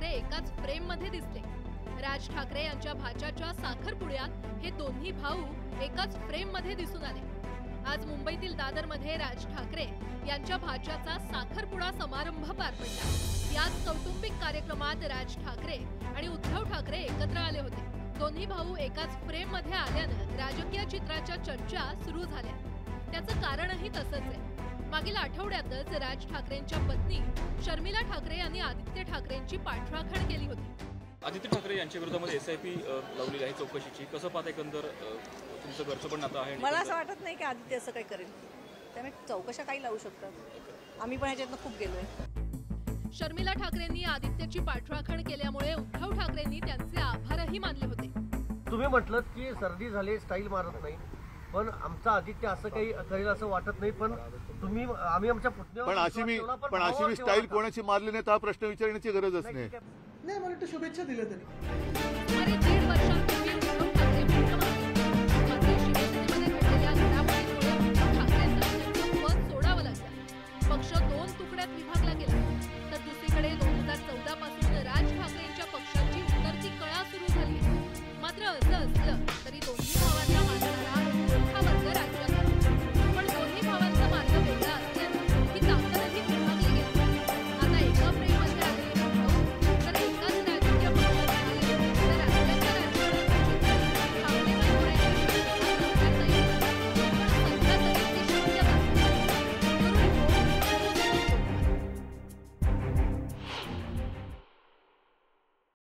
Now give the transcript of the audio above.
ठाकरे एकाच फ्रेम मध्ये दिसले। राज ठाकरे यांच्या भाच्याच्या साखरपुड्यात हे दोन्ही भाऊ एकाच फ्रेम मध्ये दिसून आले। आज मुंबईतील दादरमध्ये राज ठाकरे यांच्या भाच्याचा साखरपुडा समारंभ पार पडला। याच कौटुंबिक कार्यक्रमात राज ठाकरे आणि उद्धव ठाकरे एकत्र आले होते। दोन्ही भाऊ एकाच फ्रेम मध्ये आल्यानं राजकीय चित्राच्या चर्चा सुरू झाल्या। त्याचं कारणही तसंच आहे। मागील आठवड्यातच राज ठाकरेंच्या पत्नी शर्मिला ठाकरे यांनी आदित्य ठाकरेंची पाठराखण केली होती। आदित्य ठाकरे यांच्या विरोधामध्ये SIP लावलेली आहे चौकशीची, कसं पाहता एकंदर तुमचं घरचं पण नातं आहे? मला असं वाटत नाही की आदित्य असं काही करेल, त्यामुळे चौकशा काही लावू शकतात। आम्ही पण ह्याच्यातनं खूप गेलोय। शर्मिला ठाकरेंनी आदित्यची पाठराखण केल्यामुळे उद्धव ठाकरेंनी त्यांचे आभारही मानले होते। तुम्ही म्हटलं की सर्दी झाली, स्टाईल मारत नाही, पण आमचा आदित्य असं काही करेल असं वाटत नाही। पण आम्ही आमच्या पुतण्यावर पण अशी मी स्टाईल कोणाची मारली नाही तर प्रश्न विचारण्याची गरजच नाही। नाही, मला वाटतं शुभेच्छा दिल्या तरी। सुमारे 1.5 वर्षांपूर्वी उद्धव ठाकरे मुख्यमंत्री शिवसेनेमध्ये घडलेल्या घडामोडीमुळे उद्धव ठाकरेंना त्यांचं पद सोडावं लागलं। पक्ष 2 तुकड्यात विभागला